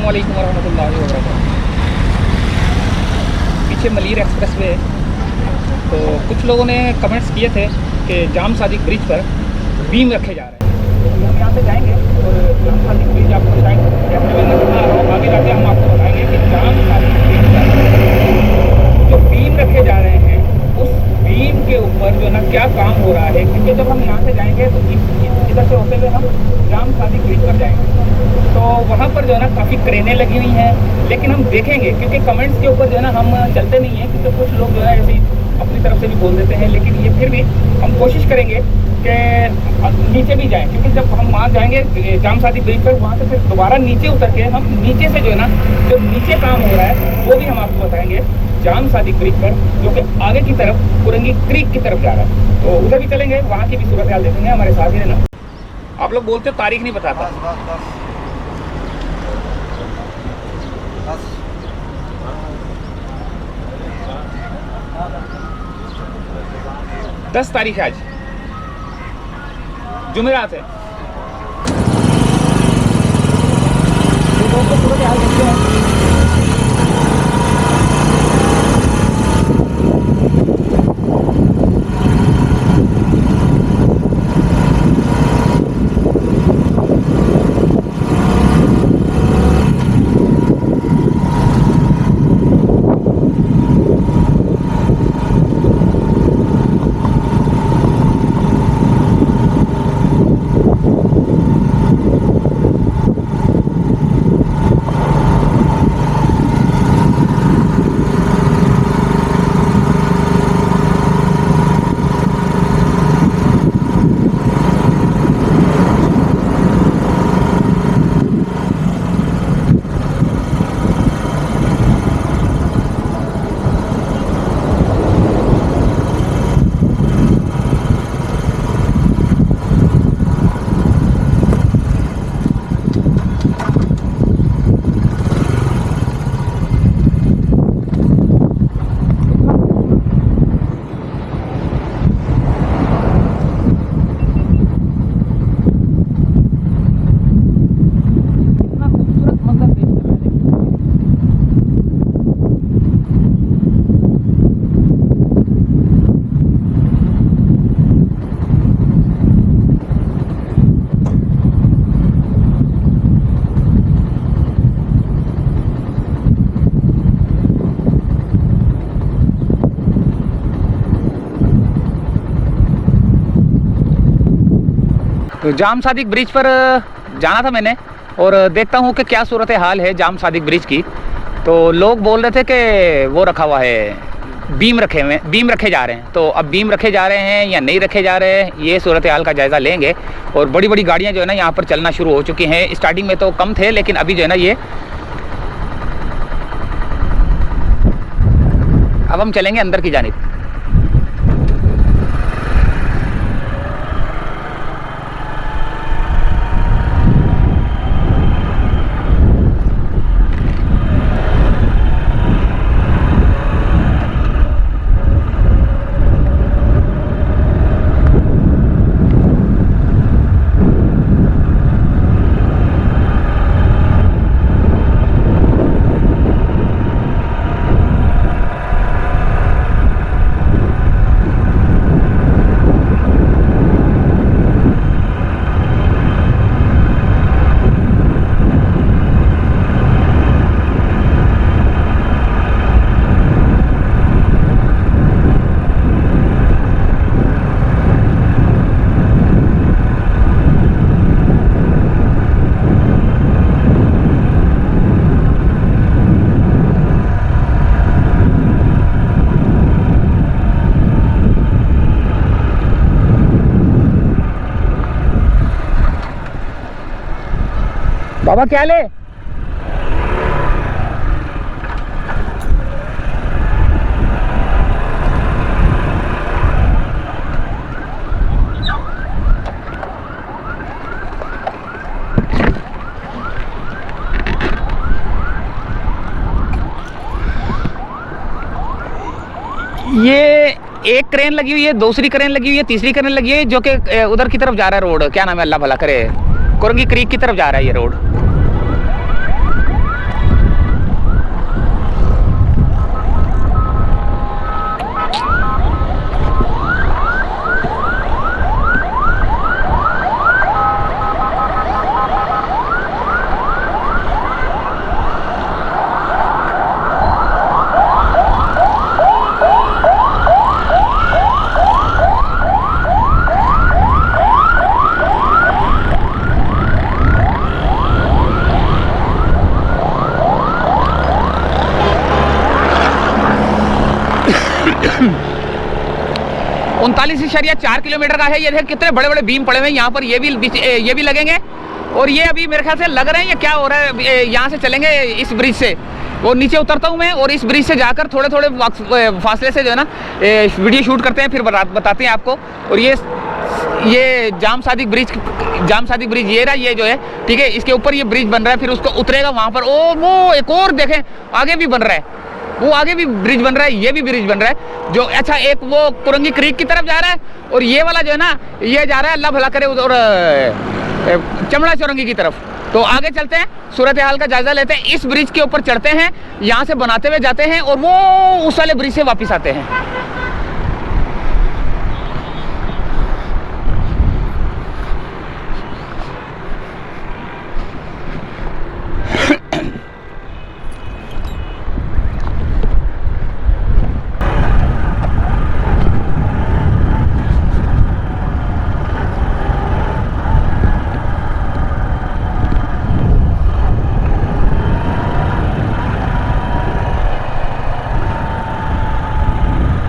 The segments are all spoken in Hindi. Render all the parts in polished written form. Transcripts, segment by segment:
अस्सलामुअलैकुम वरहमतुल्लाहि वबरकातुहू। पीछे मलीर एक्सप्रेस वे, तो कुछ लोगों ने कमेंट्स किए थे कि जाम सादिक ब्रिज पर बीम रखे जा रहे हैं। तो हम यहाँ से जाएंगे और जाम सादिक ब्रिज आपको बताएंगे। जैसे मैंने बता रहा हूँ, आगे जाके हम आपको बताएंगे कि जाम सादिक ब्रिज पर जो बीम रखे जा रहे हैं उस बीम के ऊपर जो है ना क्या काम हो रहा है। क्योंकि जब हम यहाँ से जाएंगे तो इधर से होते हुए हम जाम सादिक ब्रिज पर जाएंगे, तो वहाँ पर जो है ना काफ़ी क्रेनें लगी हुई हैं। लेकिन हम देखेंगे, क्योंकि कमेंट्स के ऊपर जो है ना हम चलते नहीं हैं, क्योंकि कुछ लोग जो है ऐसे अपनी तरफ से भी बोल देते हैं। लेकिन ये फिर भी हम कोशिश करेंगे कि नीचे भी जाएं, क्योंकि जब हम वहाँ जाएंगे जाम सादिक ब्रिज पर, वहाँ से फिर दोबारा नीचे उतर के हम नीचे से जो है ना जो नीचे काम हो रहा है वो भी हम आपको बताएंगे जाम सादिक ब्रिज पर, जो कि आगे की तरफ कुरंगी क्रीक की तरफ जा रहा है। तो उधर भी चलेंगे, वहाँ की भी सूरत हाल देखेंगे। हमारे साथ ही रहना। आप लोग बोलते हो तारीख नहीं बताता। दस तारीख है आज, जुमेरात है। तो जाम सादिक ब्रिज पर जाना था मैंने, और देखता हूँ कि क्या सूरत हाल है जाम सादिक ब्रिज की। तो लोग बोल रहे थे कि वो रखा हुआ है, बीम रखे जा रहे हैं। तो अब बीम रखे जा रहे हैं या नहीं रखे जा रहे हैं, ये सूरत हाल का जायज़ा लेंगे। और बड़ी बड़ी गाड़ियाँ जो है ना यहाँ पर चलना शुरू हो चुकी हैं। स्टार्टिंग में तो कम थे, लेकिन अभी जो है ना ये अब हम चलेंगे अंदर की जानिब। बाबा क्या ले? ये एक क्रेन लगी हुई है, दूसरी क्रेन लगी हुई है, तीसरी क्रेन लगी हुई है, जो कि उधर की तरफ जा रहा है रोड। क्या नाम है, अल्लाह भला करे, कुरंगी क्रीक की तरफ जा रहा है ये रोड। 39.4 किलोमीटर का है। ये देखें कितने बड़े बड़े बीम पड़े हुए हैं यहाँ पर, ये भी लगेंगे। और ये अभी मेरे ख्याल से लग रहे हैं, ये क्या हो रहा है, यहाँ से चलेंगे इस ब्रिज से, वो नीचे उतरता हूँ मैं और इस ब्रिज से जाकर थोड़े थोड़े फासले से जो है ना वीडियो शूट करते हैं, फिर बताते हैं आपको। और ये जाम सादिक ब्रिज ये रहा, ये जो है ठीक है, इसके ऊपर ये ब्रिज बन रहा है, फिर उसको उतरेगा वहाँ पर। ओ वो एक और देखें आगे भी बन रहा है, वो आगे भी ब्रिज बन रहा है, ये भी ब्रिज बन रहा है जो, अच्छा एक वो कुरंगी क्रीक की तरफ जा रहा है, और ये वाला जो है ना ये जा रहा है अल्लाह भला करे उधर चमड़ा चौरंगी की तरफ। तो आगे चलते हैं, सूरत हाल का जायजा लेते हैं, इस ब्रिज के ऊपर चढ़ते हैं, यहाँ से बनाते हुए जाते हैं और वो उस वाले ब्रिज से वापस आते हैं।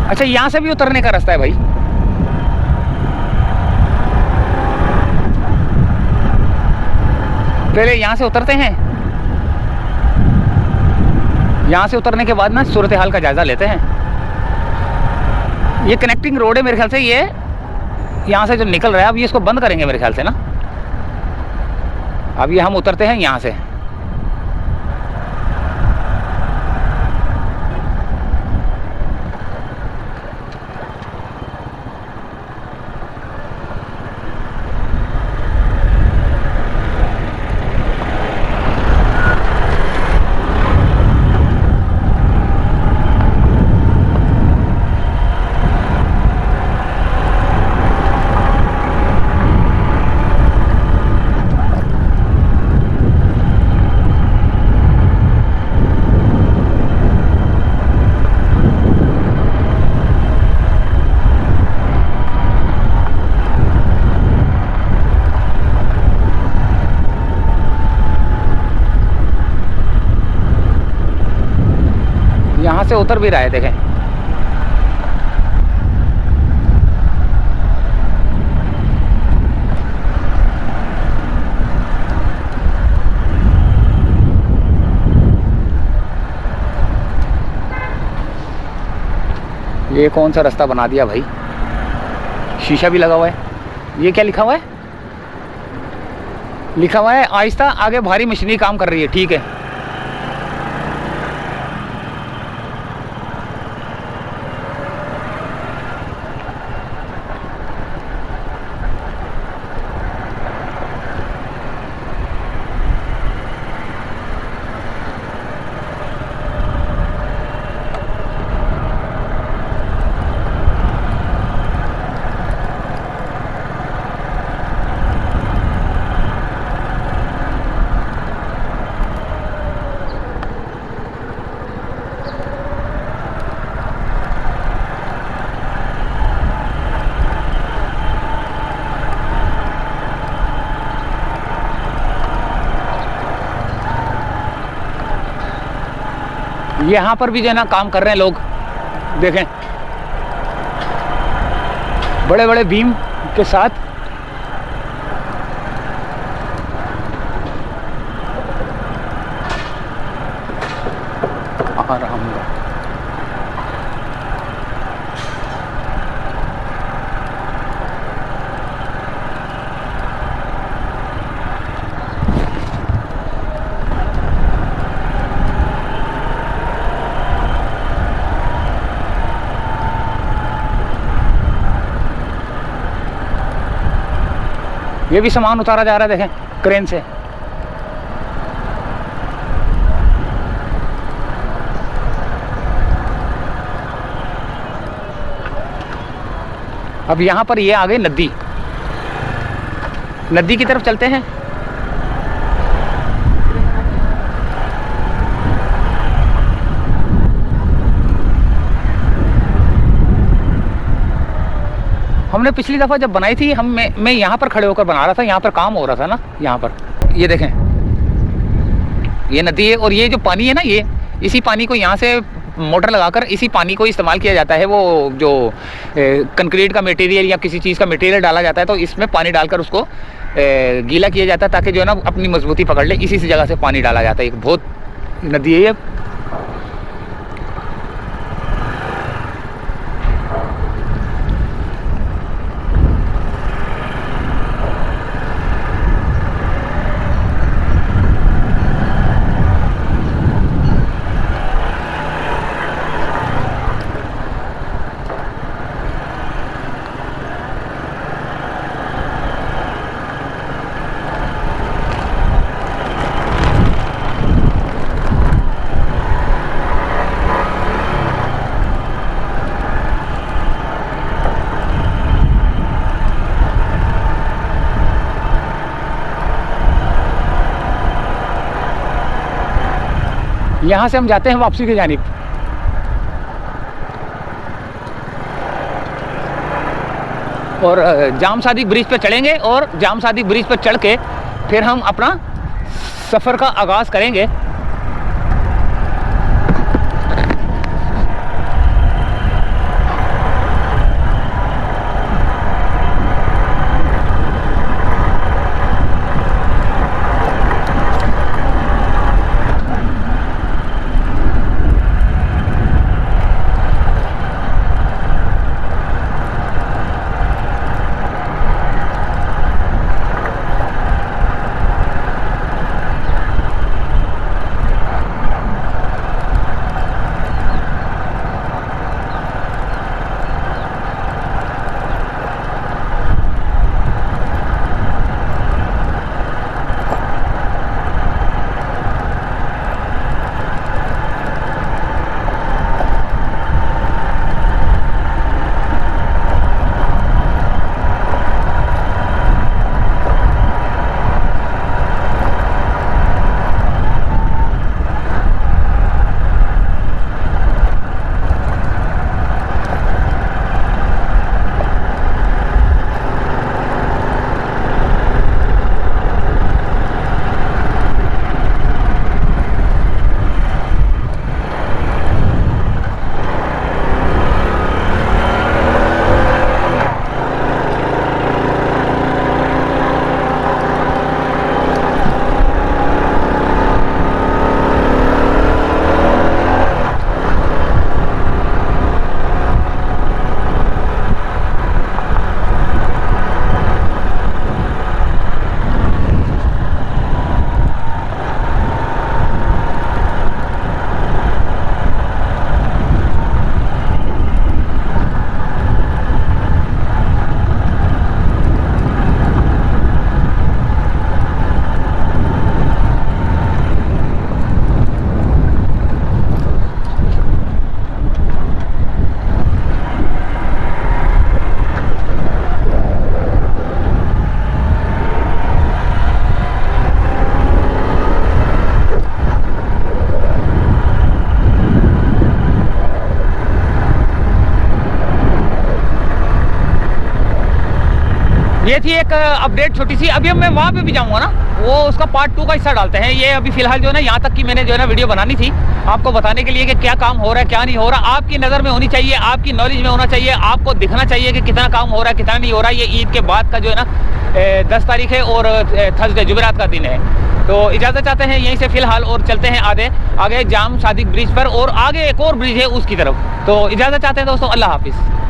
अच्छा यहाँ से भी उतरने का रास्ता है भाई। पहले यहाँ से उतरते हैं, यहाँ से उतरने के बाद ना सूरत हाल का जायजा लेते हैं। ये कनेक्टिंग रोड है मेरे ख्याल से, ये यहाँ से जो निकल रहा है, अब ये इसको बंद करेंगे मेरे ख्याल से ना। अब ये हम उतरते हैं यहाँ से, यहाँ से उतर भी रहा है देखें। ये कौन सा रास्ता बना दिया भाई, शीशा भी लगा हुआ है। ये क्या लिखा हुआ है, लिखा हुआ है आहिस्ता आगे भारी मशीनरी काम कर रही है, ठीक है। यहाँ पर भी जो है ना काम कर रहे हैं लोग, देखें बड़े बड़े बीम के साथ। आ रहा हूँ, ये भी सामान उतारा जा रहा है देखें क्रेन से। अब यहाँ पर ये आ गई नदी, नदी की तरफ चलते हैं। हमने पिछली दफ़ा जब बनाई थी मैं यहाँ पर खड़े होकर बना रहा था, यहाँ पर काम हो रहा था ना। यहाँ पर ये देखें ये नदी है और ये जो पानी है ना, ये इसी पानी को यहाँ से मोटर लगाकर इसी पानी को इस्तेमाल किया जाता है। वो जो कंक्रीट का मटेरियल या किसी चीज़ का मटेरियल डाला जाता है तो इसमें पानी डालकर उसको गीला किया जाता है ताकि जो है ना अपनी मजबूती पकड़ ले। इसी जगह से पानी डाला जाता है। एक बहुत नदी है ये। यहाँ से हम जाते हैं वापसी की जानिब। और जाम सादिक ब्रिज पर चढ़ेंगे और जाम सादिक ब्रिज पर चढ़ के फिर हम अपना सफ़र का आगाज़ करेंगे। ये थी एक अपडेट छोटी सी। अभी मैं वहाँ पे भी जाऊँगा ना, वो उसका पार्ट 2 का हिस्सा डालते हैं। ये अभी फिलहाल जो है ना यहाँ तक की मैंने जो है ना वीडियो बनानी थी आपको बताने के लिए कि क्या काम हो रहा है क्या नहीं हो रहा। आपकी नज़र में होनी चाहिए, आपकी नॉलेज में होना चाहिए, आपको दिखना चाहिए कि कितना काम हो रहा है कितना नहीं हो रहा है। ये ईद के बाद का जो है ना 10 तारीख है और थर्सडे जुमेरात का दिन है। तो इजाज़त चाहते हैं यहीं से फ़िलहाल और चलते हैं आगे जाम सादिक ब्रिज पर और आगे एक और ब्रिज है उसकी तरफ। तो इजाज़त चाहते हैं दोस्तों, अल्लाह हाफिज़।